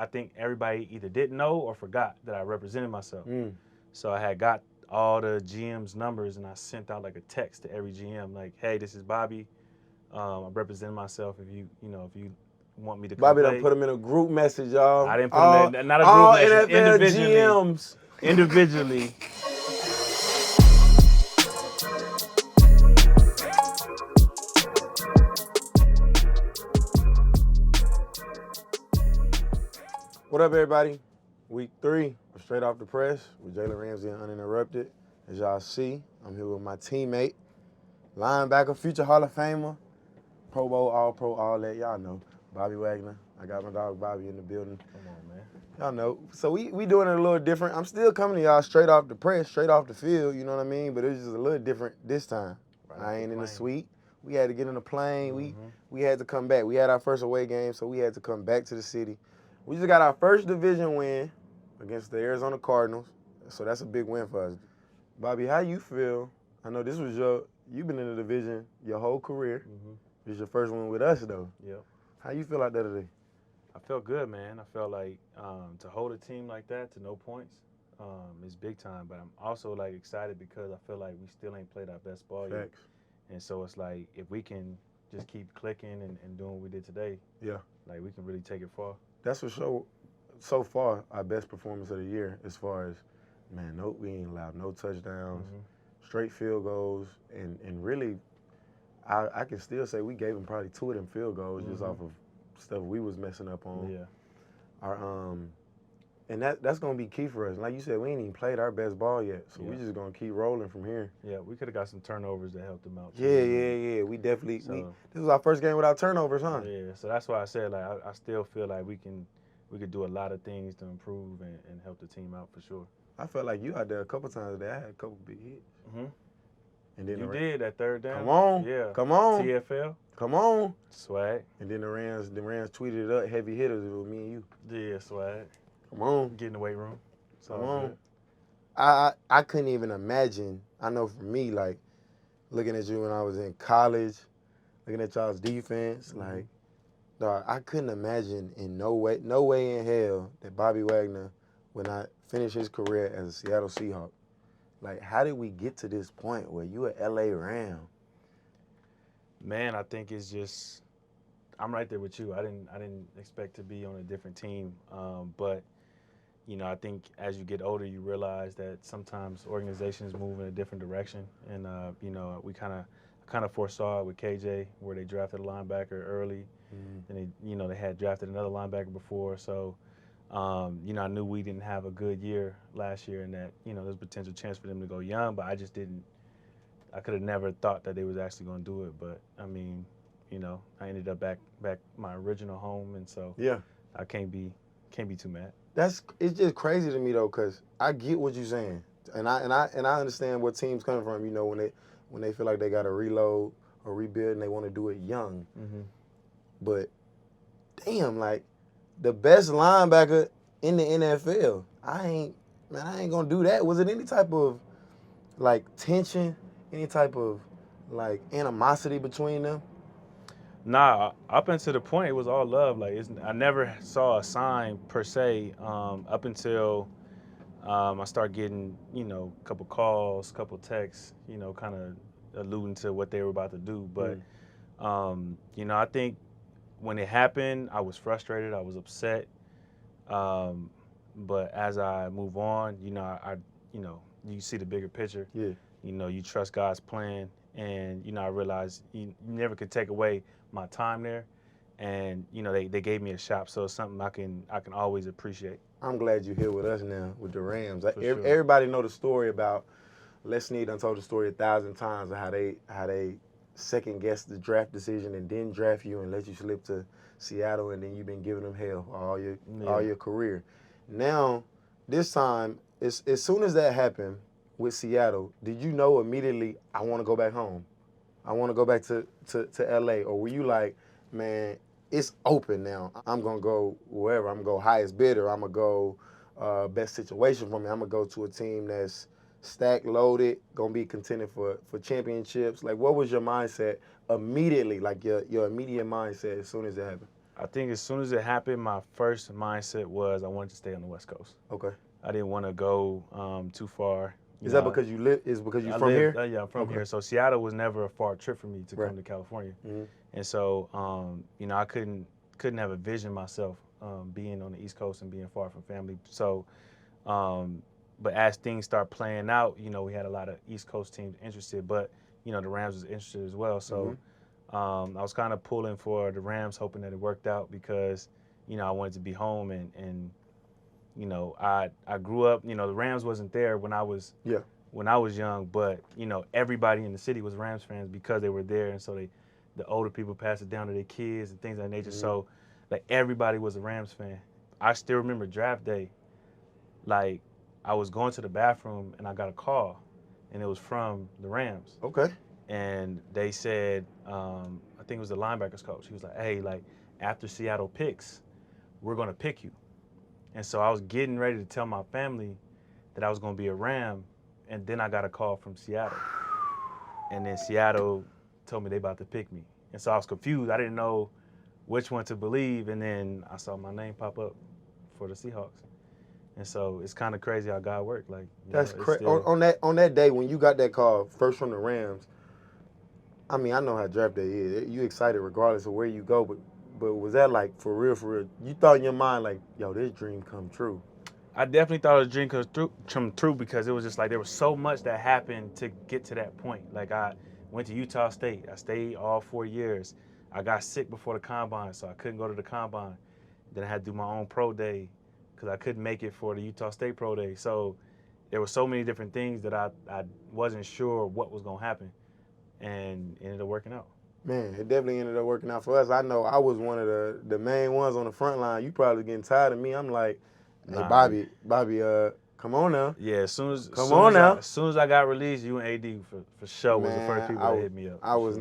I think everybody either didn't know or forgot that I represented myself. So I had got all the GM's numbers, and I sent out like a text to every GM, like, "Hey, this is Bobby. I'm representing myself. If you want me to come Bobby play." done put him in a group message, y'all. I didn't put him in not a group all message. NFL GMs. Individually. What up, everybody? Week 3 of Straight Off the Press with Jalen Ramsey and Uninterrupted. As y'all see, I'm here with my teammate, linebacker, future Hall of Famer, Pro Bowl, All-Pro, all that. Y'all know, Bobby Wagner. I got my dog Bobby in the building. Come on, man. Y'all know. So we doing it a little different. I'm still coming to y'all straight off the press, straight off the field, you know what I mean? But it's just a little different this time. Right, I ain't in the plane. suite. We had to get in the plane. We had to come back. We had our first away game, so we had to come back to the city. We just got our first division win against the Arizona Cardinals, so that's a big win for us. Bobby, how you feel? I know this was you've been in the division your whole career. This is your first one with us, though. Yep. How you feel out there today? I felt good, man. I felt like to hold a team like that to no points is big time. But I'm also like excited because I feel like we still ain't played our best ball yet. And so it's like if we can just keep clicking and doing what we did today, like we can really take it far. That's for sure. So far, our best performance of the year as far as, man, we ain't allowed no touchdowns, straight field goals, and really, I can still say we gave them probably 2 of them field goals just off of stuff we was messing up on. Yeah. And that's going to be key for us. Like you said, we ain't even played our best ball yet, so we just going to keep rolling from here. Yeah, we could have got some turnovers that helped them out. Yeah. We definitely, this was our first game without turnovers, huh? Yeah, so that's why I said, like, I still feel like we could do a lot of things to improve and help the team out for sure. I felt like you out there a couple times today. I had a couple big hits. And then you did that third down. Come on. Yeah. Come on. TFL. Come on. Swag. And then the Rams tweeted it up, heavy hitters, it was me and you. Yeah, swag. Come on. Get in the weight room. Come on. I couldn't even imagine, I know for me, like, looking at you when I was in college, looking at y'all's defense, like, dog, I couldn't imagine in no way in hell that Bobby Wagner would not finish his career as a Seattle Seahawk. Like, how did we get to this point where you an LA Ram? Man, I think it's just I'm right there with you. I didn't expect to be on a different team, but you know, I think as you get older, you realize that sometimes organizations move in a different direction, and you know, we kind of foresaw it with KJ, where they drafted a linebacker early, and they had drafted another linebacker before, so. You know, I knew we didn't have a good year last year, and that there's potential chance for them to go young, but I just didn't. I could have never thought that they was actually going to do it, but I mean, I ended up back my original home, and so I can't be too mad. It's just crazy to me though, cause I get what you're saying, and I understand what teams coming from. When they feel like they got to reload or rebuild and they want to do it young, but damn, like. The best linebacker in the NFL. I ain't gonna do that. Was it any type of like tension, any type of like animosity between them? Nah, up until the point it was all love. Like I never saw a sign per se up until I started getting a couple calls, couple texts, kind of alluding to what they were about to do. But I think. When it happened, I was frustrated. I was upset. But as I move on, you see the bigger picture. Yeah. You trust God's plan, and I realized you never could take away my time there, and they gave me a shot, so it's something I can always appreciate. I'm glad you're here with us now with the Rams. Sure. Everybody know the story about. Les Snead done told the story 1,000 times of how they second guess the draft decision and then draft you and let you slip to Seattle, and then you've been giving them hell all your career. Now, this time, as soon as that happened with Seattle, did you know immediately I want to go back home? I want to go back to LA, or were you like, man, it's open now. I'm gonna go wherever. I'm gonna go highest bidder. I'm gonna go best situation for me. I'm gonna go to a team that's stacked, loaded, gonna be contending for championships. Like, what was your mindset immediately? Like your immediate mindset as soon as it happened? I think as soon as it happened, my first mindset was I wanted to stay on the West Coast. Okay. I didn't want to go too far. Is that because you live? Is because you're I from lived, here? yeah, I'm from Okay. here. So Seattle was never a far trip for me to Right. come to California. Mhm. And so, I couldn't have a vision myself being on the East Coast and being far from family. So, but as things start playing out, we had a lot of East Coast teams interested, but the Rams was interested as well. So, I was kind of pulling for the Rams, hoping that it worked out because, I wanted to be home and I grew up. The Rams wasn't there when I was Yeah. when I was young, but everybody in the city was Rams fans because they were there, and so the older people passed it down to their kids and things of that nature. So like everybody was a Rams fan. I still remember draft day. Like I was going to the bathroom and I got a call, and it was from the Rams, Okay. and they said, I think it was the linebackers coach. He was like, "Hey, like after Seattle picks, we're gonna pick you." And so I was getting ready to tell my family that I was gonna be a Ram, and then I got a call from Seattle. And then Seattle told me they about to pick me. And so I was confused. I didn't know which one to believe. And then I saw my name pop up for the Seahawks. And so it's kind of crazy how God worked. Like That's it's crazy. still, On that day when you got that call first from the Rams, I mean, I know how draft day is. You excited regardless of where you go, but was that like for real, for real? You thought in your mind like, yo, this dream come true. I definitely thought it was a dream come true because it was just like there was so much that happened to get to that point. Like I went to Utah State. I stayed all 4 years. I got sick before the combine, so I couldn't go to the combine. Then I had to do my own pro day because I couldn't make it for the Utah State pro day. So there were so many different things that I wasn't sure what was going to happen, and it ended up working out. Man, it definitely ended up working out for us. I know I was one of the main ones on the front line. You probably getting tired of me. I'm like, hey, Nah, Bobby, come on now. yeah, as soon as I got released, you and AD for sure was the first people that hit me up. I was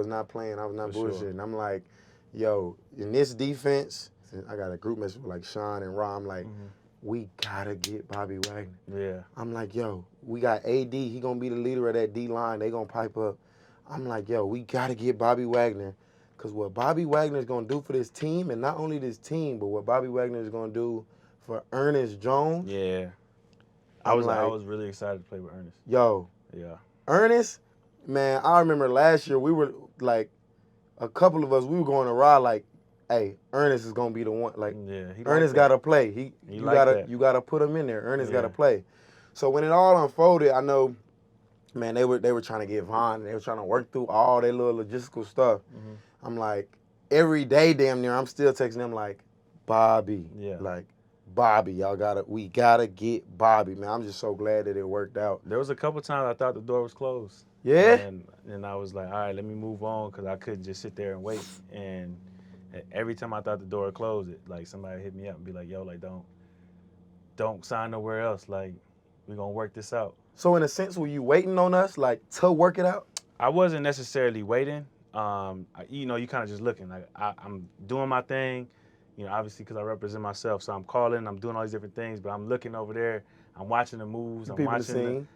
not playing. I was not For bullshitting. sure. I'm like, yo, in this defense, I got a group message with like Sean and Ron. I'm like, we gotta get Bobby Wagner. Yeah. I'm like, yo, we got AD. He gonna be the leader of that D line. They gonna pipe up. I'm like, yo, we gotta get Bobby Wagner, cause what Bobby Wagner is gonna do for this team, and not only this team, but what Bobby Wagner is gonna do for Ernest Jones. Yeah. I was really excited to play with Ernest. Yo. Yeah. Ernest, man, I remember last year we were like, a couple of us, we were going to ride like, hey, Ernest is gonna be the one. Like, Yeah, Ernest gotta play. You gotta put him in there. Ernest gotta play. So when it all unfolded, I know, man, they were trying to get Vaughn. They were trying to work through all their little logistical stuff. I'm like, every day, damn near, I'm still texting them like, Bobby, like, Bobby, we gotta get Bobby, man. I'm just so glad that it worked out. There was a couple times I thought the door was closed. Yeah. And I was like, all right, let me move on because I couldn't just sit there and wait. And every time I thought the door closed, like somebody hit me up and be like, yo, like don't sign nowhere else. Like we're gonna work this out. So in a sense, were you waiting on us like to work it out? I wasn't necessarily waiting. You kind of just looking. Like I'm doing my thing. Obviously because I represent myself, so I'm calling, I'm doing all these different things, but I'm looking over there, I'm watching the moves, I'm watching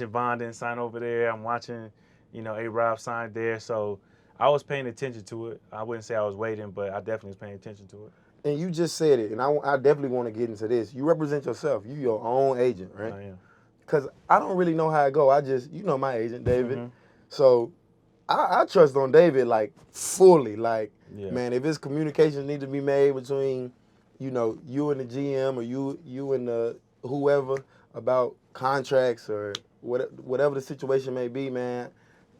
Vondon sign over there, I'm watching, A-Rob sign there, so I was paying attention to it. I wouldn't say I was waiting, but I definitely was paying attention to it. And you just said it, and I definitely want to get into this. You represent yourself. You your own agent, right? I am. Because I don't really know how it go. I just, my agent, David. So I trust on David, like, fully. Like, man, if his communications need to be made between, you and the GM or you and the whoever about contracts or whatever the situation may be, man,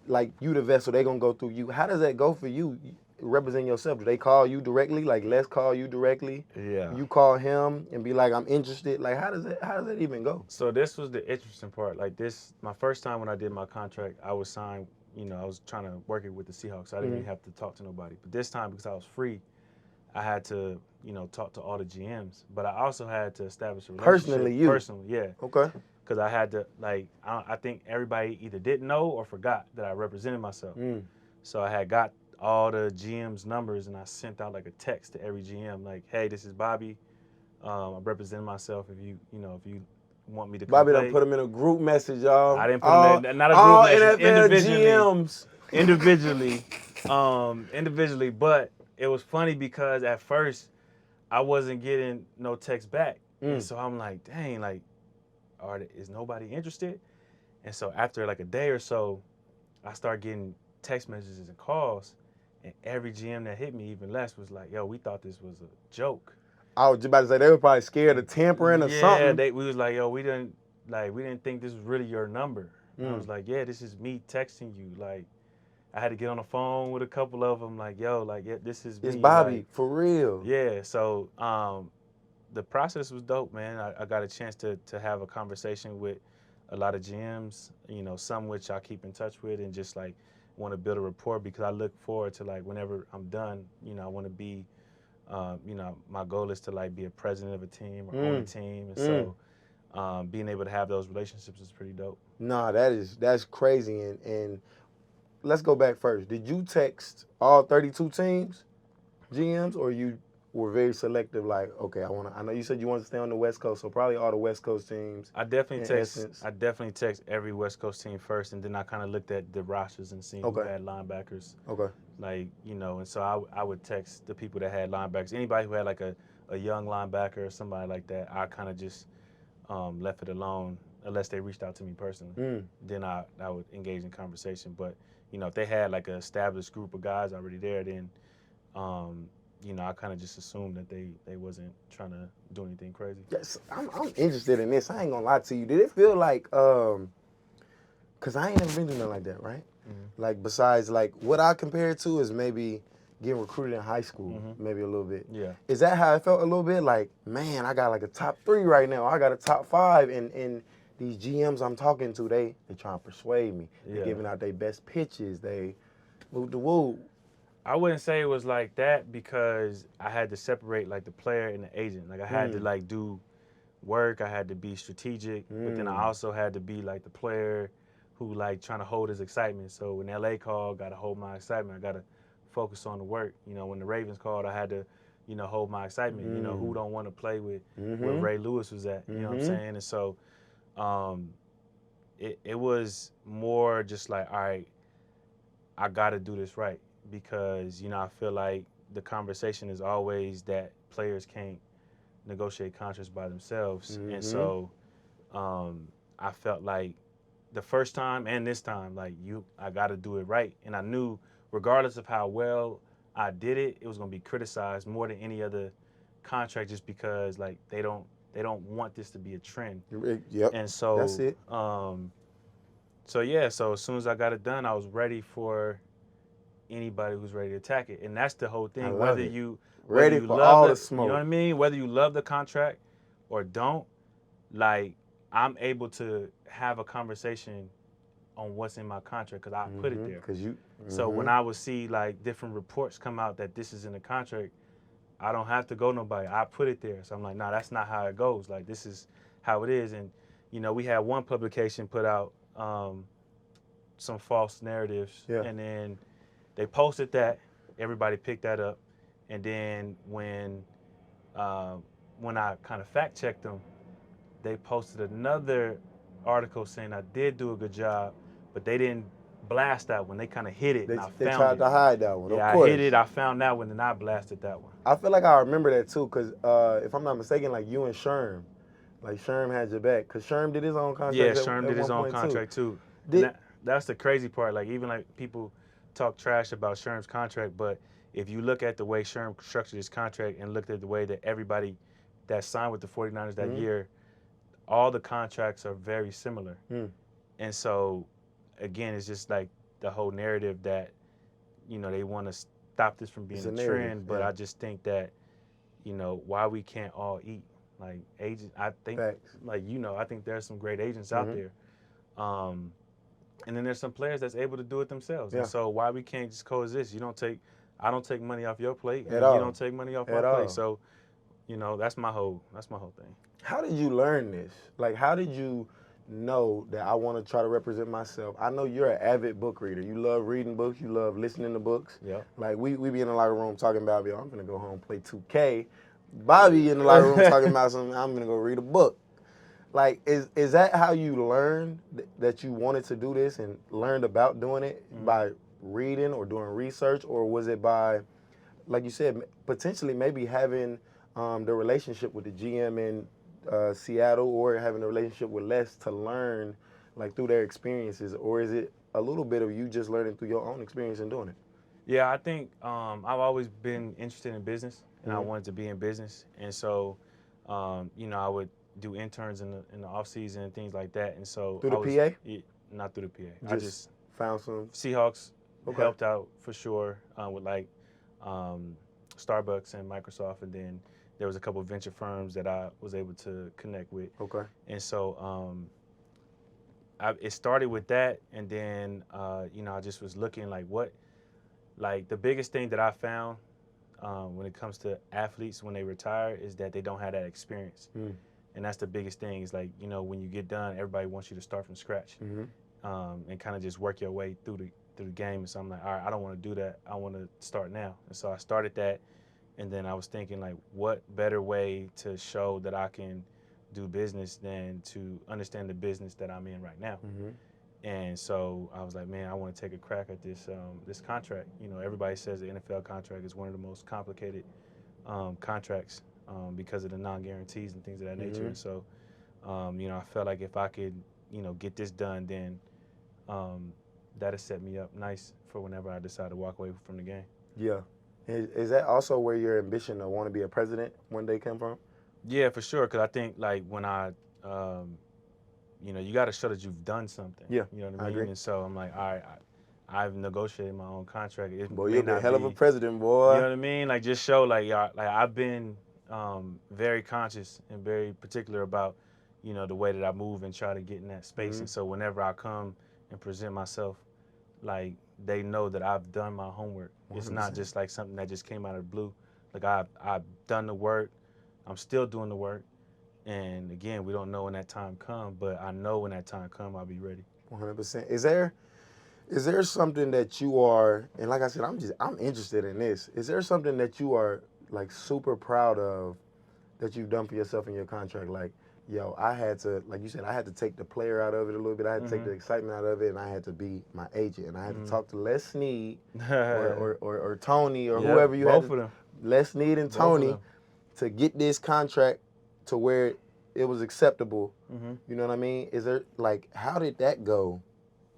like, you the vessel, they going to go through you. How does that go for you, representing yourself? Do they call you directly? Like, let's call you directly? Yeah. You call him and be like, I'm interested? Like, how does that even go? So this was the interesting part. Like, my first time when I did my contract, I was signed. I was trying to work it with the Seahawks. So I didn't really have to talk to nobody. But this time, because I was free, I had to, talk to all the GMs. But I also had to establish a relationship. Personally, yeah. Okay. Because I had to, like, I think everybody either didn't know or forgot that I represented myself. So I had got all the GM's numbers, and I sent out, like, a text to every GM, like, hey, this is Bobby. I'm representing myself. If you want me to come Bobby play. done put him in a group message, y'all. I didn't put him in not a group message. NFL GMs. Individually. But it was funny because at first I wasn't getting no text back. And Mm. so I'm like, dang, like, is nobody interested? And so after like a day or so, I started getting text messages and calls. And every GM that hit me, even less, was like, yo, we thought this was a joke. I was just about to say they were probably scared of tampering or Yeah, something. we was like, yo, we didn't think this was really your number. And I Mm. was like, yeah, this is me texting you. Like, I had to get on the phone with a couple of them, like, yo, like, yeah, this is It's me. Bobby, Like, for real. yeah. So the process was dope, man. I got a chance to have a conversation with a lot of GMs, you know, some which I keep in touch with and just like want to build a rapport because I look forward to like whenever I'm done, you know, I want to be, you know, my goal is to like be a president of a team or own a team. And so being able to have those relationships is pretty dope. Nah, that's crazy. And let's go back first. Did you text all 32 teams, GMs, or you were very selective? Like, okay, I know you said you wanted to stay on the West Coast, so probably all the West Coast teams. I definitely in essence. text every West Coast team first, and then I kind of looked at the rosters and seen who Okay. had linebackers. Okay. Like, you know, and so I would text the people that had linebackers. Anybody who had like a young linebacker or somebody like that, I kind of just left it alone unless they reached out to me personally. Mm. Then I would engage in conversation. But, you know, if they had like an established group of guys already there, then, you know, I kind of just assumed that they wasn't trying to do anything crazy. Yes, I'm interested in this. I ain't gonna lie to you. Did it feel like, cause I ain't never been through nothing like that, right? Mm-hmm. Like besides, like what I compare it to is maybe getting recruited in high school, Mm-hmm. maybe a little bit. Yeah. Is that how it felt a little bit? Like, man, I got like a top 3 right now. I got a top 5, and these GMs I'm talking to, they trying to persuade me. Yeah. They're giving out their best pitches. They move the woo. I wouldn't say it was like that because I had to separate like the player and the agent. Like I had to like do work. I had to be strategic, but then I also had to be like the player who like trying to hold his excitement. So when LA called, got to hold my excitement. I got to focus on the work. You know, when the Ravens called, I had to, you know, hold my excitement. You know, who don't want to play with where Ray Lewis was at? You know what I'm saying? And so it was more just like, all right, I got to do this right because, you know, I feel like the conversation is always that players can't negotiate contracts by themselves. And so I felt like the first time and this time, like I got to do it right. And I knew regardless of how well I did it, it was going to be criticized more than any other contract just because like they don't want this to be a trend. Yep. And so that's it. So yeah, so as soon as I got it done, I was ready for anybody who's ready to attack it. And that's the whole thing. I love Whether it. you Ready whether you for love all the the smoke. You know what I mean? Whether you love the contract or don't, like I'm able to have a conversation on what's in my contract because I put it there. So when I would see like different reports come out that this is in the contract, I don't have to go nobody. I put it there. So I'm like, nah, that's not how it goes. Like this is how it is. And you know, we had one publication put out some false narratives, and then they posted that. Everybody picked that up, and then when I kind of fact checked them, they posted another article saying I did do a good job, but they didn't blast that one. They kind of hid it, and I found it. They tried to hide that one. Yeah, of course. I hid it. I found that one, and I blasted that one. I feel like I remember that too, because if I'm not mistaken, like you and Sherm, like Sherm had your back, because Sherm did his own contract. Yeah, Sherm did his own contract too. That's the crazy part. Like even like people talk trash about Sherm's contract, but if you look at the way Sherm structured his contract and looked at the way that everybody that signed with the 49ers that year, all the contracts are very similar. And so, again, it's just like the whole narrative that, you know, they want to stop this from being a trend. But I just think that, you know, why we can't all eat. Like agents, I think, like, you know, I think there's some great agents out there. And then there's some players that's able to do it themselves. And so why we can't just coexist? I don't take money off your plate, and you don't take money off my plate. So, you know, that's my whole thing. How did you learn this? Like, how did you know that I want to try to represent myself? I know you're an avid book reader. You love reading books. You love listening to books. Yeah. Like, we be in the locker room talking about, yo, I'm going to go home and play 2K. Bobby in the locker room talking about something, I'm going to go read a book. Like, is that how you learned that you wanted to do this and learned about doing it by reading or doing research, or was it by like you said, potentially maybe having the relationship with the GM in Seattle, or having a relationship with Les to learn like through their experiences, or is it a little bit of you just learning through your own experience and doing it? Yeah, I think I've always been interested in business, and I Mhm. wanted to be in business, and so I would do interns in the off season and things like that, and so Through I the was PA, not through the PA. I just just found some. Seahawks Okay. helped out for sure with like um, Starbucks and Microsoft, and then there was a couple of venture firms that I was able to connect with, Okay. and so it started with that, and then I just was looking like the biggest thing that I found when it comes to athletes when they retire is that they don't have that experience, Mm. and that's the biggest thing. Is like when you get done, everybody wants you to start from scratch, Mm-hmm. and kind of just work your way through the game. And so I'm like, all right, I don't want to do that. I want to start now. And so I started that, and then I was thinking like, what better way to show that I can do business than to understand the business that I'm in right now. Mm-hmm. And so I was like, man, I want to take a crack at this contract. Everybody says the NFL contract is one of the most complicated contracts because of the non-guarantees and things of that nature. Mm-hmm. And so, I felt like if I could, get this done, then that'll set me up nice for whenever I decide to walk away from the game. Yeah. Is that also where your ambition to want to be a president one day come from? Yeah, for sure. Because I think like when you got to show that you've done something. Yeah, You know what I I mean? agree. And so I'm like, all right, I've negotiated my own contract. It Boy, may you'll be a not hell of a be, president, you boy. know what I mean? Like just show like, yeah, like I've been very conscious and very particular about, the way that I move and try to get in that space. Mm-hmm. And so whenever I come and present myself, like they know that I've done my homework. It's not 100%. just like something that just came out of the blue. Like I've done the work. I'm still doing the work. And again, we don't know when that time comes, but I know when that time comes, I'll be ready. 100%. Is there something that you are, and like I said, I'm interested in this. Is there something that you are like super proud of that you've done for yourself in your contract? Like, yo, I had to, like you said, I had to take the player out of it a little bit. I had to take the excitement out of it, and I had to be my agent, and I had to talk to Les Snead or Tony or Yep, whoever you had both to, of them. Les Snead and Both of Tony, them. to get this contract to where it was acceptable. Mm-hmm. You know what I mean? Is there like, how did that go?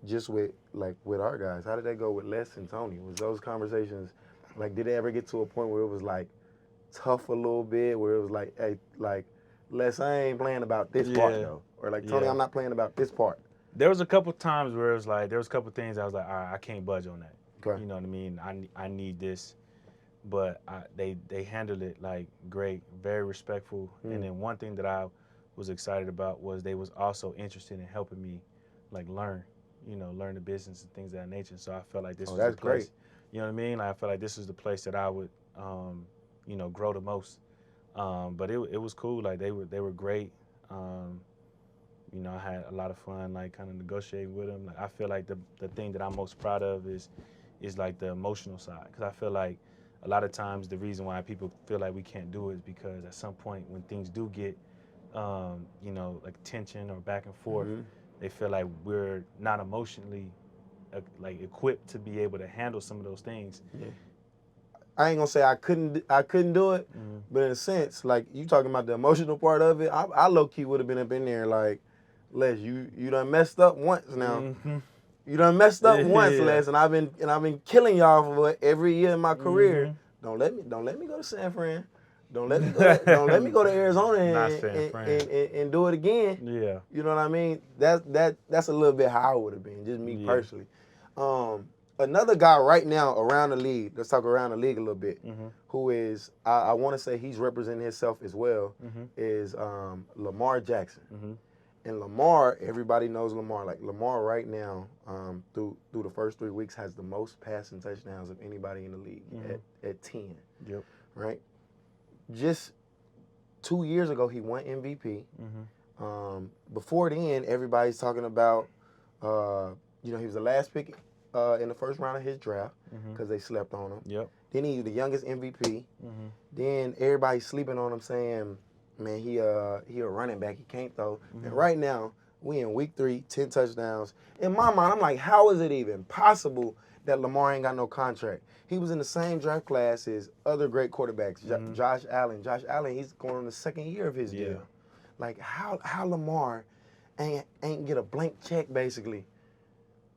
Just with our guys, how did that go with Les and Tony? Was those conversations like, did it ever get to a point where it was like tough a little bit, where it was like, hey, like, Les, I ain't playing about this part Yeah. though, or like, Tony, Yeah. I'm not playing about this part. There was a couple times where it was like, there was a couple things I was like, all right, I can't budge on that. Okay. You know what I mean? I need this. But they handled it like great, very respectful. And then one thing that I was excited about was they was also interested in helping me like learn the business and things of that nature. So I felt like this was the That's place. great. You know what I mean? Like I felt like this was the place that I would grow the most. But it was cool. Like they were great. I had a lot of fun like kind of negotiating with them. Like I feel like the thing that I'm most proud of is like the emotional side, because I feel like a lot of times the reason why people feel like we can't do it is because at some point when things do get like tension or back and forth, they feel like we're not emotionally like equipped to be able to handle some of those things. Yeah. I ain't gonna say I couldn't do it, but in a sense, like you talking about the emotional part of it, I low key would have been up in there like, Les, you done messed up once now. You done messed up once, Yeah. Les, and I've been killing y'all for every year in my career. Don't let me go to San Fran. Don't let me go to Arizona Not San Fran. and do it again. Yeah. You know what I mean? That's a little bit how I would have been, just me personally. Another guy right now around the league, let's talk around the league a little bit, who is, I want to say he's representing himself as well, is Lamar Jackson. And Lamar, everybody knows Lamar. Like Lamar right now, through the first 3 weeks, has the most passing touchdowns of anybody in the league at 10. Yep. Right? Just 2 years ago, he won MVP. Before then, everybody's talking about, he was the last pick in the first round of his draft because they slept on him. Yep. Then he's the youngest MVP. Then everybody's sleeping on him, saying, man, he a running back. He can't throw. And right now, we in week 3, 10 touchdowns. In my mind, I'm like, how is it even possible that Lamar ain't got no contract. He was in the same draft class as other great quarterbacks. Josh Allen. Josh Allen, he's going on the second year of his deal. Like how Lamar ain't get a blank check basically.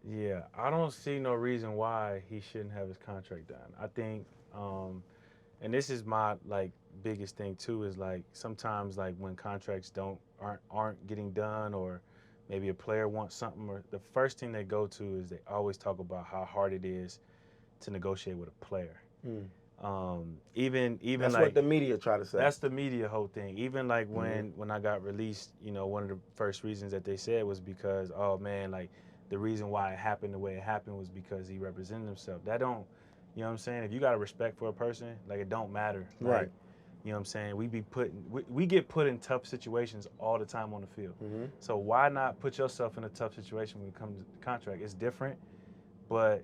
Yeah, I don't see no reason why he shouldn't have his contract done. I think, and this is my like biggest thing too, is like sometimes like when contracts aren't getting done, or maybe a player wants something, or the first thing they go to is they always talk about how hard it is to negotiate with a player. Even That's like what the media try to say. that's the media whole thing. Even like when I got released, one of the first reasons that they said was because, oh man, like the reason why it happened the way it happened was because he represented himself. That don't, you know what I'm saying? If you got a respect for a person, like it don't matter. Like, Right. You know what I'm saying? We get put in tough situations all the time on the field. So why not put yourself in a tough situation when it comes to the contract? It's different, but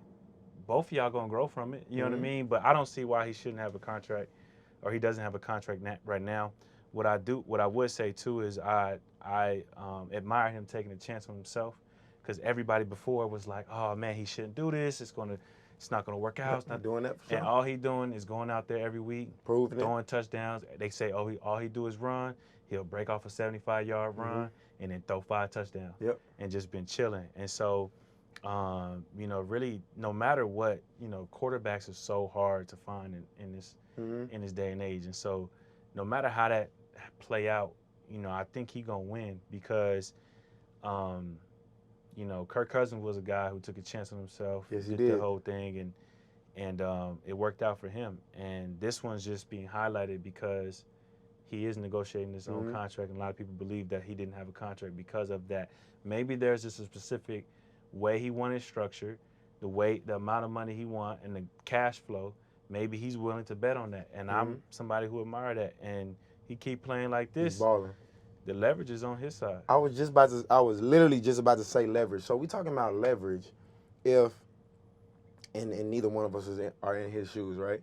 both of y'all gonna grow from it. You know what I mean? But I don't see why he shouldn't have a contract, or he doesn't have a contract right now. What I would say too is I admire him taking a chance on himself, because everybody before was like, oh man, he shouldn't do this. It's not gonna work out. It's not doing that for sure. And all he doing is going out there every week, proving throwing touchdowns. They say, oh, all he do is run. He'll break off a 75-yard run and then throw 5 touchdowns. And just been chilling. And so, really, no matter what, quarterbacks are so hard to find in this day and age. And so, no matter how that play out, I think he gonna win because, Kirk Cousins was a guy who took a chance on himself. Yes, he did did the whole thing, and it worked out for him. And this one's just being highlighted because he is negotiating his own contract, and a lot of people believe that he didn't have a contract because of that. Maybe there's just a specific way he wanted structured, the amount of money he want, and the cash flow. Maybe he's willing to bet on that, and I'm somebody who admire that. And he keep playing like this. He's balling. The leverage is on his side. I was literally just about to say leverage. So we talking about leverage, if and neither one of us are in his shoes, right?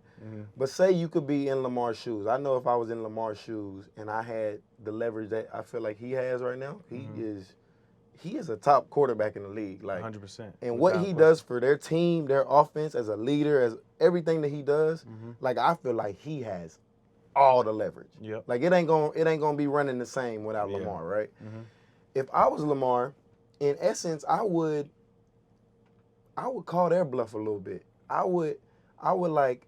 But say you could be in Lamar's shoes. I know if I was in Lamar's shoes and I had the leverage that I feel like he has right now, he is a top quarterback in the league, like 100%. And what he does for their team, their offense, as a leader, as everything that he does, like I feel like he has all the leverage. Like it ain't gonna be running the same without Lamar, right? If I was Lamar, in essence, I would call their bluff a little bit. I would like,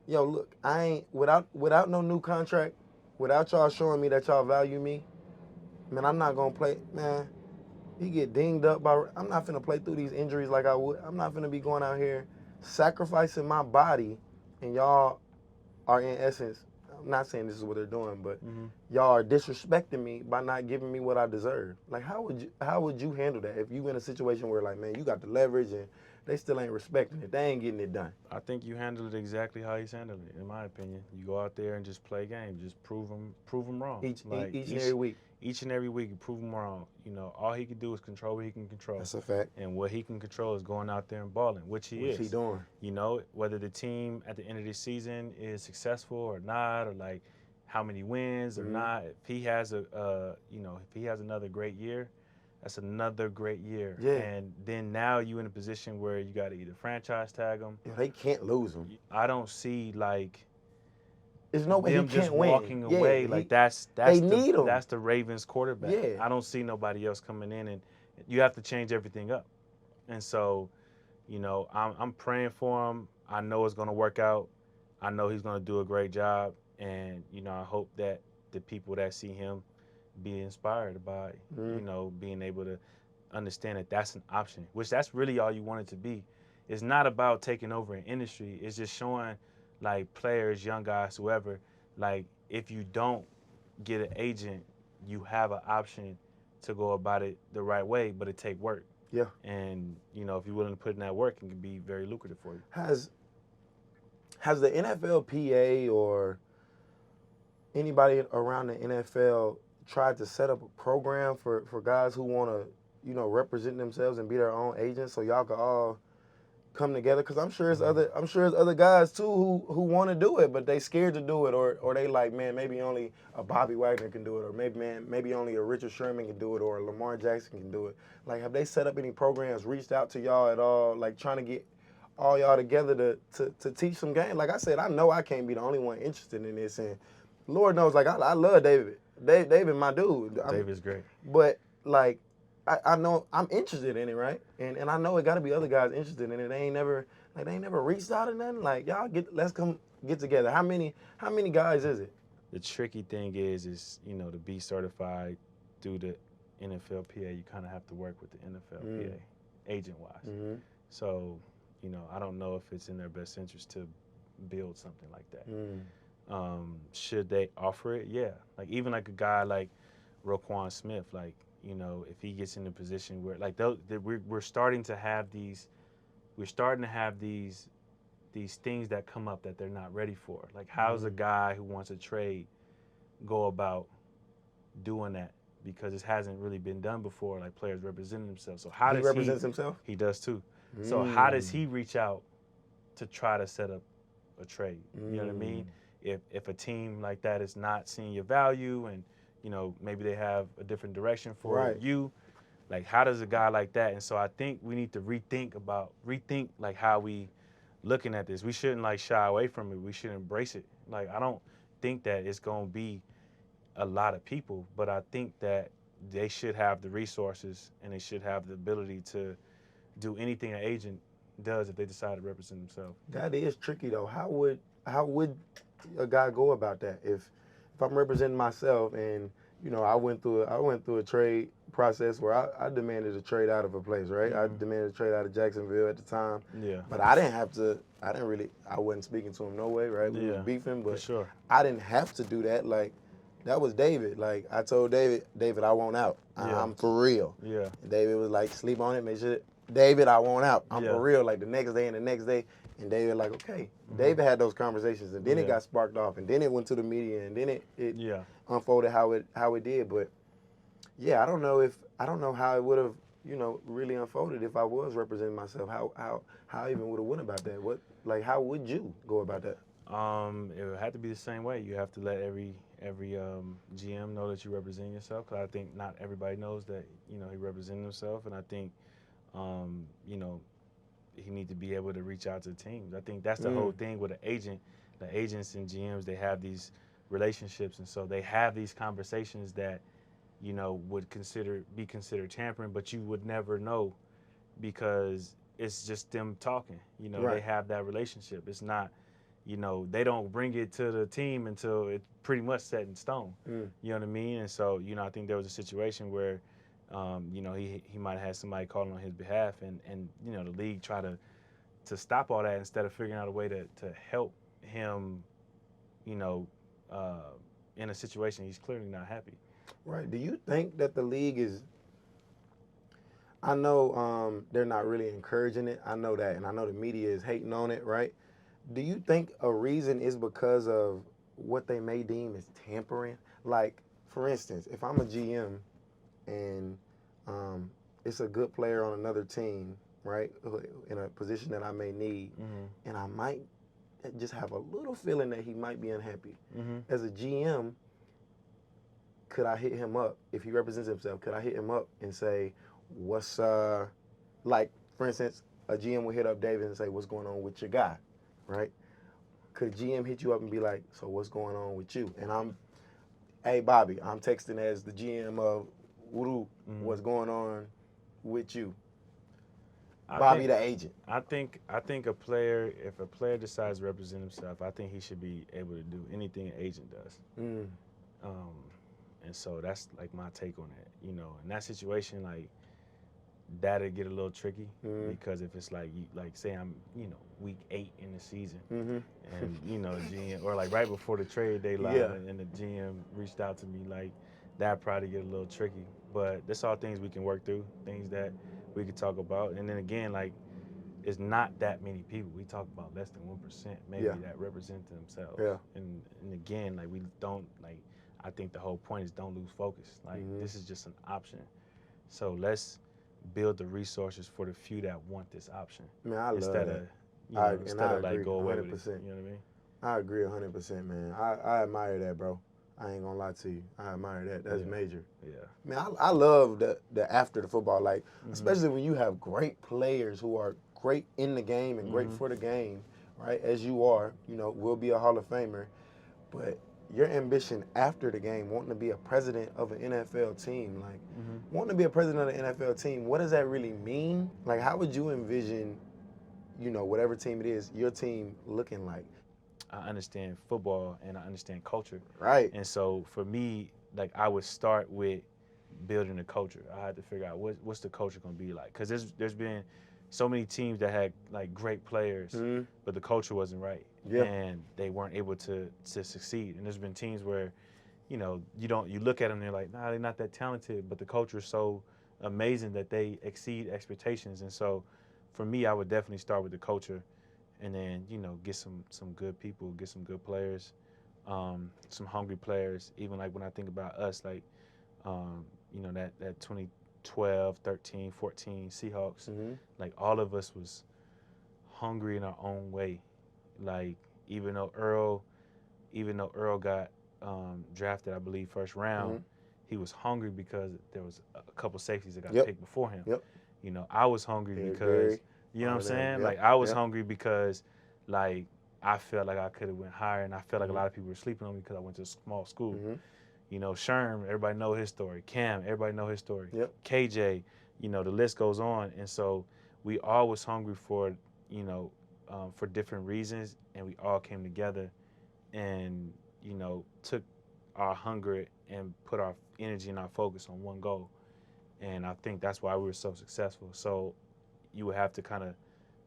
yo, look, I ain't without no new contract, without y'all showing me that y'all value me, man, I'm not gonna play, man. He get dinged up I'm not finna play through these injuries like I would. I'm not finna be going out here sacrificing my body, and y'all are in essence, I'm not saying this is what they're doing, but y'all are disrespecting me by not giving me what I deserve. Like, how would you handle that if you in a situation where, like, man, you got the leverage and they still ain't respecting it, they ain't getting it done? I think you handle it exactly how he's handled it, in my opinion. You go out there and just play games, just prove them wrong. Each and every week. Each and every week, you prove him wrong. All he can do is control what he can control. That's a fact. And what he can control is going out there and balling, which he is. What's he doing? Whether the team at the end of the season is successful or not, or like how many wins or not. If he has another great year, that's another great year. Yeah. And then now you in a position where you got to either franchise tag him. Yeah, they can't lose him. I don't see like. There's no way he them can't just win. walking away, like that's they need him. That's the Ravens quarterback. Yeah. I don't see nobody else coming in, and you have to change everything up. And so, I'm praying for him. I know it's gonna work out. I know he's gonna do a great job, and I hope that the people that see him be inspired by, being able to understand that that's an option. Which that's really all you want it to be. It's not about taking over an industry. It's just showing. Like players, young guys, whoever, like if you don't get an agent, you have an option to go about it the right way, but it take work. Yeah. And if you're willing to put in that work, it can be very lucrative for you. Has the NFLPA or anybody around the NFL tried to set up a program for guys who want to, represent themselves and be their own agents, so y'all could all, come together? Because I'm sure it's other guys too who want to do it, but they scared to do it, or they like, man, maybe only a Bobby Wagner can do it, or maybe only a Richard Sherman can do it, or a Lamar Jackson can do it. Like, have they set up any programs, reached out to y'all at all, like trying to get all y'all together to teach some game? Like I said, I know I can't be the only one interested in this, and Lord knows, like I love David. David, my dude. David's great. But like, I know I'm interested in it, right? And I know it got to be other guys interested in it. They ain't never reached out or nothing. Like, y'all let's come get together. How many guys is it? The tricky thing is to be certified through the NFLPA, you kind of have to work with the NFLPA agent-wise. Mm-hmm. So, I don't know if it's in their best interest to build something like that. Should they offer it? Yeah. Like, even like a guy like Roquan Smith, like, if he gets in a position where, like, we're starting to have these things that come up that they're not ready for. Like, how's a guy who wants to trade go about doing that? Because it hasn't really been done before, like players representing themselves. So how does he represents himself? He does too. So how does he reach out to try to set up a trade? You know what I mean? If a team like that is not seeing your value and, maybe they have a different direction for you, like, how does a guy like that? And so I think we need to rethink like how we looking at this. We shouldn't like shy away from it. We should embrace it. Like, I don't think that it's going to be a lot of people, but I think that they should have the resources and they should have the ability to do anything an agent does if they decide to represent themselves. That is tricky though. How would a guy go about that? If I'm representing myself and I went through a trade process where I demanded a trade out of a place, right? Mm-hmm. I demanded a trade out of Jacksonville at the time. Yeah. But I wasn't speaking to him no way, right? We was beefing, but for sure. I didn't have to do that. Like, that was David. Like, I told David, I want out. I'm for real. Yeah. And David was like, sleep on it, make sure. David, I want out. I'm for real. Like, the next day and the next day. And David like, okay. David had those conversations, and then it got sparked off, and then it went to the media, and then it unfolded how it did. But yeah, I don't know how it would have really unfolded if I was representing myself. How I even would have went about that. How would you go about that? It would have to be the same way. You have to let every GM know that you represent yourself, because I think not everybody knows that he represents himself, and I think he needs to be able to reach out to teams. I think that's the whole thing with an agent. The agents and GMs, they have these relationships, and so they have these conversations that would be considered tampering, but you would never know because it's just them talking. They have that relationship. It's not. They don't bring it to the team until it's pretty much set in stone. You know what I mean? And so, I think there was a situation where, he might have had somebody calling on his behalf, and the league try to stop all that instead of figuring out a way to help him, in a situation he's clearly not happy. Right. Do you think that the league is? I know they're not really encouraging it. I know that, and I know the media is hating on it, right? Do you think a reason is because of what they may deem as tampering? Like, for instance, if I'm a GM and it's a good player on another team, right, in a position that I may need, and I might just have a little feeling that he might be unhappy. As a GM, could I hit him up if he represents himself? Could I hit him up and say, what's like, for instance, a GM would hit up David and say, what's going on with your guy? Right? Could GM hit you up and be like, so what's going on with you? And hey, Bobby, I'm texting as the GM of Uru, what's going on with you? Bobby, the agent. I think if a player decides to represent himself, I think he should be able to do anything an agent does. And so that's like my take on it. In that situation, like, that'll get a little tricky because if it's like say I'm week 8 in the season and GM, or like right before the trade deadline and the GM reached out to me, like, that probably get a little tricky. But that's all things we can work through, things that we could talk about. And then again, like, it's not that many people. We talk about less than 1% maybe that represent themselves. And again, like, we don't, like, I think the whole point is don't lose focus. Like, this is just an option. So let's build the resources for the few that want this option. Man, I love instead that. of instead I of like agree, go away with 100%. it. You know what I mean? I agree 100%, man. I admire that, bro. I ain't gonna lie to you. I admire that. That's major. Yeah. Man, I love the after the football, like Mm-hmm. especially when you have great players who are great in the game and great for the game, right? As you are, will be a Hall of Famer, but your ambition after the game, wanting to be a president of an NFL team, like wanting to be a president of an NFL team, what does that really mean? Like, how would you envision, whatever team it is, your team looking like? I understand football and I understand culture. Right. And so for me, like I would start with building the culture. I had to figure out what's the culture going to be like, because there's been so many teams that had like great players, but the culture wasn't right, and they weren't able to succeed. And there's been teams where, you look at them and they're like, nah, they're not that talented, but the culture is so amazing that they exceed expectations. And so for me, I would definitely start with the culture, and then get some good people, get some good players, some hungry players. Even like when I think about us, like that 2012, 13, 14 Seahawks, like all of us was hungry in our own way. Like even though Earl got drafted, I believe, first round, he was hungry because there was a couple safeties that got picked before him. I was hungry because you know what I'm saying? Like I was hungry because like I felt like I could have went higher, and I felt like a lot of people were sleeping on me because I went to a small school. Sherm, everybody know his story. Cam, everybody know his story. KJ, the list goes on. And so we all was hungry for different reasons, and we all came together and took our hunger and put our energy and our focus on one goal. And I think that's why we were so successful. So you would have to kind of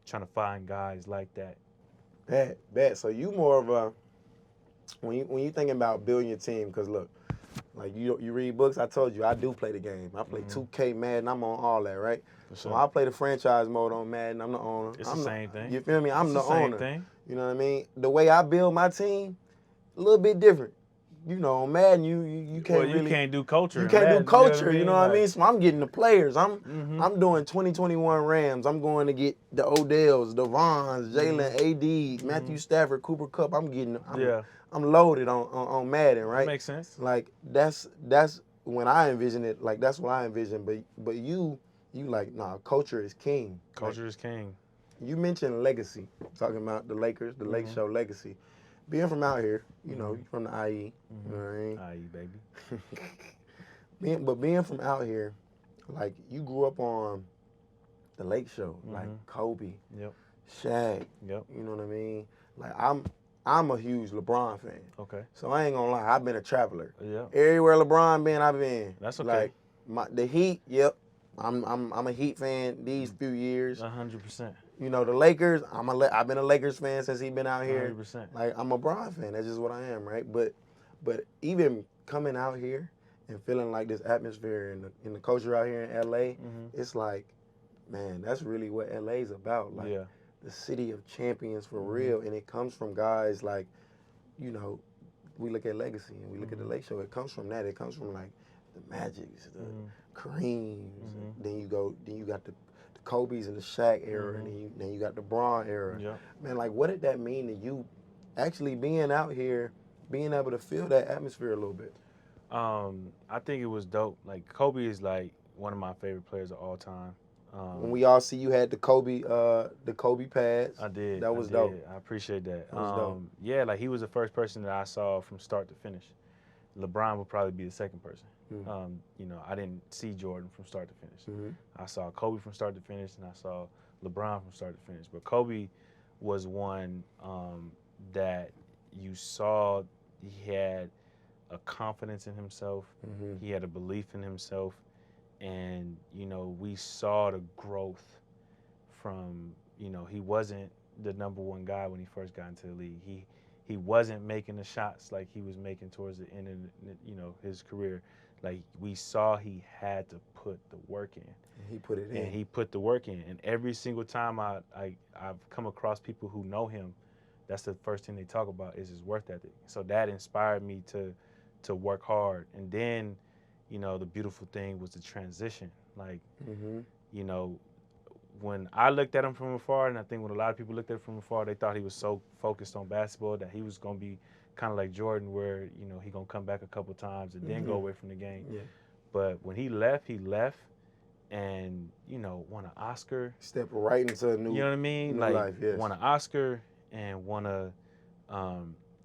trying to find guys like that. Bet. So you more of a, when you thinking about building your team, because look, like you read books, I told you I do play the game. I play 2K, Madden, I'm on all that, right? So I play the franchise mode on Madden, I'm the owner. It's the same thing. You feel me? I'm the owner. Same thing. You know what I mean? The way I build my team, a little bit different. On Madden, you can't you can't do culture. You can't do culture, you know what I mean? So I'm getting the players. I'm doing 2021 Rams. I'm going to get the Odells, the Vons, Jalen, AD, Matthew Stafford, Cooper Kupp. I'm loaded on Madden, right? That makes sense. Like that's when I envision it. Like that's what I envision. But you like, nah, culture is king. Culture is king. You mentioned legacy, talking about the Lakers, the Lake Show legacy. Being from out here, you from the IE, you know what I mean? IE, baby. being from out here, like you grew up on the Lake Show, like Kobe, Shaq, you know what I mean? Like I'm a huge LeBron fan. Okay. So I ain't gonna lie, I've been a traveler. Yeah. Everywhere LeBron been, I've been. That's okay. Like the Heat, I'm a Heat fan these few years. 100%. The Lakers, I've been a Lakers fan since he been out here. 100%. Like I'm a Bron fan. That's just what I am, right? But even coming out here and feeling like this atmosphere in the culture out here in LA, it's like, man, that's really what LA's about. Like the city of champions for real. And it comes from guys like, we look at legacy and we look at the Lake Show. It comes from that. It comes from like the Magics, the Kareems. Then you got the Kobe's and the Shaq era, and then you got the Bron era. Man, like, what did that mean to you actually being out here, being able to feel that atmosphere a little bit? I think it was dope. Like, Kobe is, like, one of my favorite players of all time. When we all see you had the Kobe pads. I did. That was dope. I appreciate that. That was dope. Yeah, like, he was the first person that I saw from start to finish. LeBron would probably be the second person. I didn't see Jordan from start to finish. I saw Kobe from start to finish, and I saw LeBron from start to finish. But Kobe was one that you saw he had a confidence in himself. He had a belief in himself. And, we saw the growth from, he wasn't the number one guy when he first got into the league. He wasn't making the shots like he was making towards the end of, his career. Like, we saw he had to put the work in. And he put it in. And he put the work in. And every single time I've come across people who know him, that's the first thing they talk about is his work ethic. So that inspired me to work hard. And then, the beautiful thing was the transition. Like, you know, when I looked at him from afar, and I think when a lot of people looked at him from afar, they thought he was so focused on basketball that he was going to be kind of like Jordan, where, you know, he going to come back a couple times and then go away from the game. Yeah. But when he left and, you know, won an Oscar. Step right into a new, you know what I mean? new Like, life, yes. won an Oscar and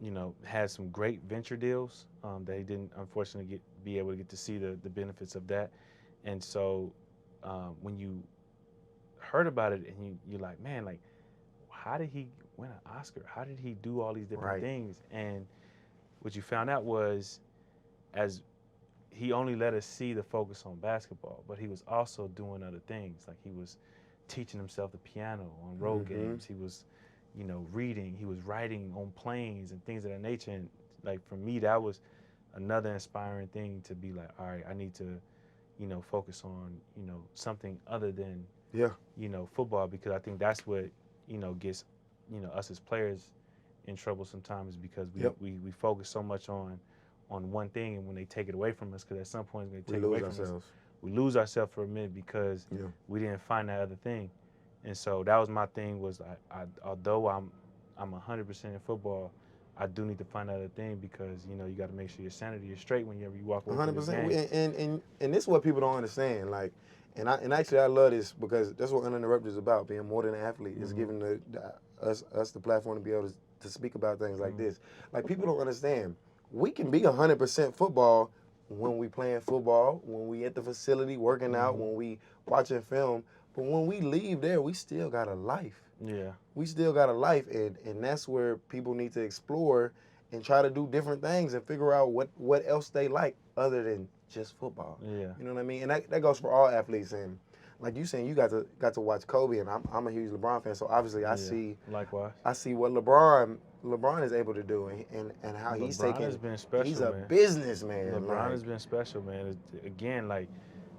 you know, had some great venture deals that he didn't, unfortunately, be able to get to see the benefits of that. And so when you heard about it and you're like, man, like, how did he win an Oscar? How did he do all these different things? And what you found out was, as he only let us see the focus on basketball, but he was also doing other things. Like, he was teaching himself the piano on road games. He was, you know, reading. He was writing on planes and things of that nature. And like, for me, that was another inspiring thing to be like, all right, I need to, you know, focus on, you know, something other than, you know, football, because I think that's what, you know, gets, you know, us as players in trouble sometimes, because we focus so much on one thing, and when they take it away from us, because at some point it's going to take it away from us, we lose ourselves for a minute because we didn't find that other thing. And so that was my thing, was I although I'm 100% in football, I do need to find that other thing, because, you know, you got to make sure your sanity is straight whenever you walk away from the game. 100%. And this is what people don't understand. Like, and actually I love this, because that's what Uninterrupted is about, being more than an athlete. It's giving us the platform to be able to speak about things like this. Like, people don't understand. We can be 100% football when we playing football, when we at the facility working out, when we watching film. But when we leave there, we still got a life. Yeah. We still got a life, and that's where people need to explore and try to do different things and figure out what else they like other than just football. Yeah. You know what I mean? And that goes for all athletes. And like you saying, you got to watch Kobe, and I'm a huge LeBron fan, so obviously I see likewise. I see what LeBron is able to do, and how he's LeBron taking. has been special, he's a man. businessman. LeBron has been special, man. Again, like,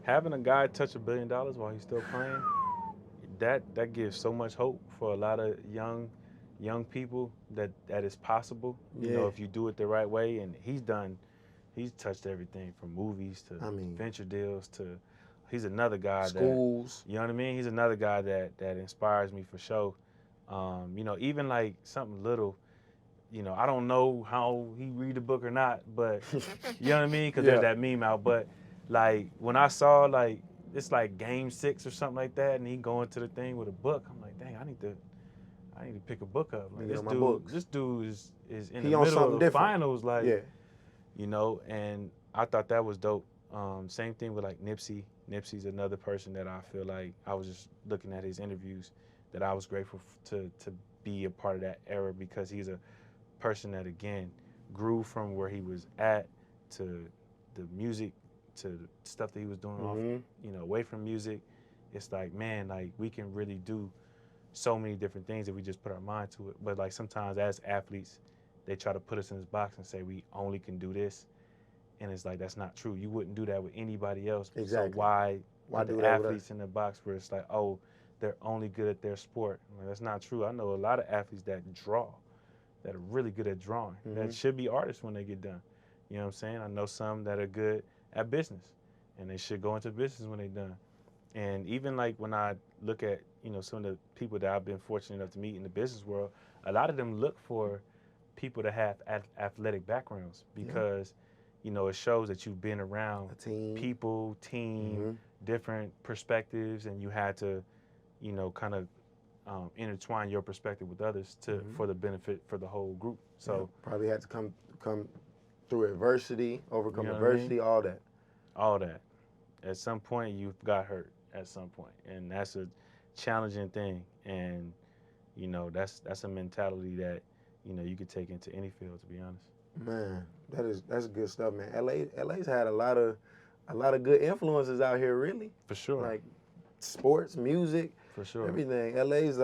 having a guy touch $1 billion while he's still playing, that gives so much hope for a lot of young people that is possible. You know, if you do it the right way. And he's touched everything from movies to venture deals to. He's another guy schools. You know what I mean? He's another guy that inspires me for sure. You know, even like something little. You know, I don't know how he read the book or not, but you know what I mean? Because there's that meme out. But like, when I saw, like, it's like game 6 or something like that, and he going to the thing with a book, I'm like, dang, I need to pick a book up. Like, this dude is in the middle of the finals, like, you know. And I thought that was dope. Same thing with like Nipsey. Nipsey's another person that I feel like, I was just looking at his interviews, that I was grateful to be a part of that era, because he's a person that, again, grew from where he was at to the music, to the stuff that he was doing off, you know, away from music. It's like, man, like, we can really do so many different things if we just put our mind to it. But like, sometimes as athletes, they try to put us in this box and say we only can do this, and it's like, that's not true. You wouldn't do that with anybody else. Exactly. So why do the that athletes in the box where it's like, oh, they're only good at their sport? Like, that's not true. I know a lot of athletes that draw, that are really good at drawing, that should be artists when they get done. You know what I'm saying? I know some that are good at business, and they should go into business when they're done. And even like, when I look at, you know, some of the people that I've been fortunate enough to meet in the business world, a lot of them look for people that have athletic backgrounds, because, you know, it shows that you've been around people, different perspectives, and you had to, you know, kind of intertwine your perspective with others for the benefit for the whole group. So probably had to come through adversity, overcome adversity, all that. All that. At some point, you got hurt. At some point, and that's a challenging thing. And, you know, that's a mentality that, you know, you could take into any field, to be honest. Man, that's good stuff, man. LA's had a lot of good influences out here, really. For sure. Like sports, music, for sure, everything. LA is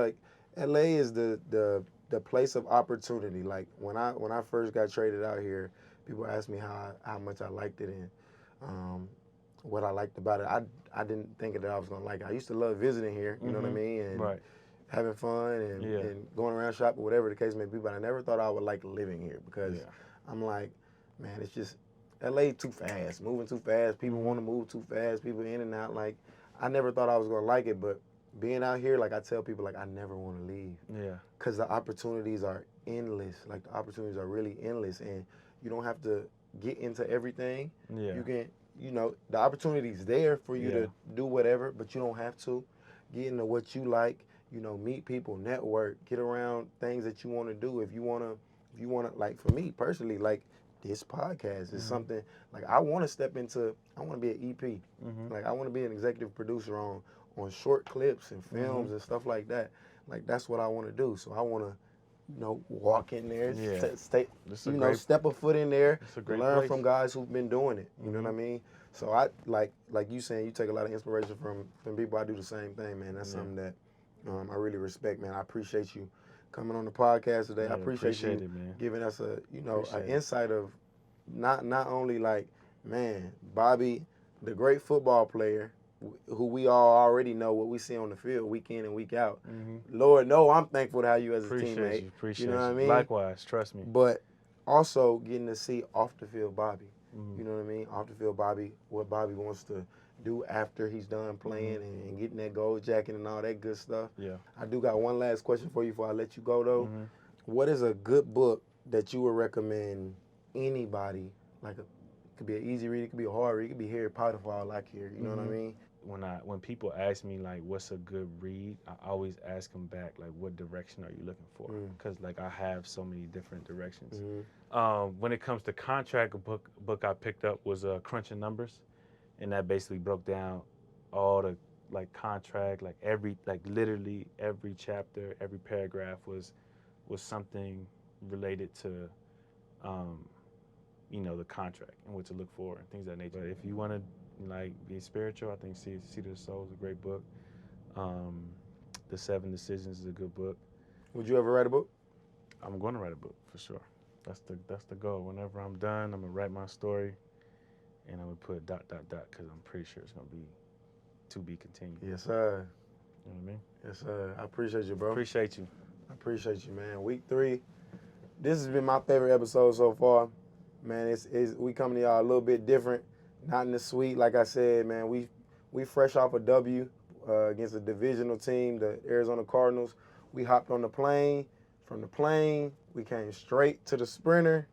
the place of opportunity. Like, when I first got traded out here, people asked me how much I liked it and what I liked about it. I didn't think that I was gonna like it. I used to love visiting here, you know what I mean, and having fun and going around shopping, whatever the case may be. But I never thought I would like living here, because I'm like, man, it's just LA too fast, moving too fast. People want to move too fast. People in and out. Like, I never thought I was gonna like it, but being out here, like I tell people, like I never want to leave. Yeah. Because the opportunities are endless. Like the opportunities are really endless, and you don't have to get into everything. Yeah. You can, the opportunity's there for you to do whatever, but you don't have to. Get into what you like. Meet people, network, get around things that you want to do. If you wanna, like for me personally, like this podcast is something like I want to step into. I want to be an EP. Like I want to be an executive producer on short clips and films and stuff like that. Like that's what I want to do. So I want to, walk in there, step a foot in there, learn place. from guys who've been doing it. You know what I mean? So I like you saying, you take a lot of inspiration from people. I do the same thing, man. That's something that I really respect, man. I appreciate you coming on the podcast today. I appreciate you giving us an insight of not only like, man, Bobby, the great football player, who we all already know what we see on the field week in and week out. Lord, no, I'm thankful to have you as a teammate. Appreciate you know what I mean? Likewise, trust me. But also getting to see off the field Bobby. You know what I mean? Off the field Bobby, what Bobby wants to do after he's done playing and getting that gold jacket and all that good stuff. Yeah. I do got one last question for you before I let you go, though. What is a good book that you would recommend anybody? Like, it could be an easy read, it could be a hard read, it could be Harry Potter for all I care. You know what I mean? When people ask me like what's a good read, I always ask them back like what direction are you looking for? Because like I have so many different directions. When it comes to contract, a book I picked up was Crunching Numbers, and that basically broke down all the like contract, like literally every chapter, every paragraph was something related to the contract and what to look for and things of that nature. But if you want to like be spiritual, I think Seed of the Soul is a great book. The 7 Decisions is a good book. Would you ever write a book? I'm going to write a book for sure. That's the goal. Whenever I'm done, I'm gonna write my story, and I'm gonna put ... because I'm pretty sure it's gonna be to be continued. Yes, sir. You know what I mean? Yes, sir. I appreciate you, bro. Appreciate you. I appreciate you, man. Week 3. This has been my favorite episode so far. Man, we coming to y'all a little bit different. Not in the suite, like I said, man. We fresh off a W against a divisional team, the Arizona Cardinals. We hopped on the plane. From the plane, we came straight to the Sprinter.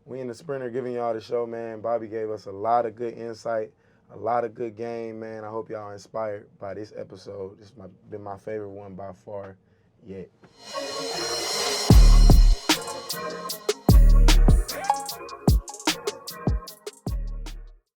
We in the Sprinter giving y'all the show, man. Bobby gave us a lot of good insight, a lot of good game, man. I hope y'all are inspired by this episode. This has been my favorite one by far yet.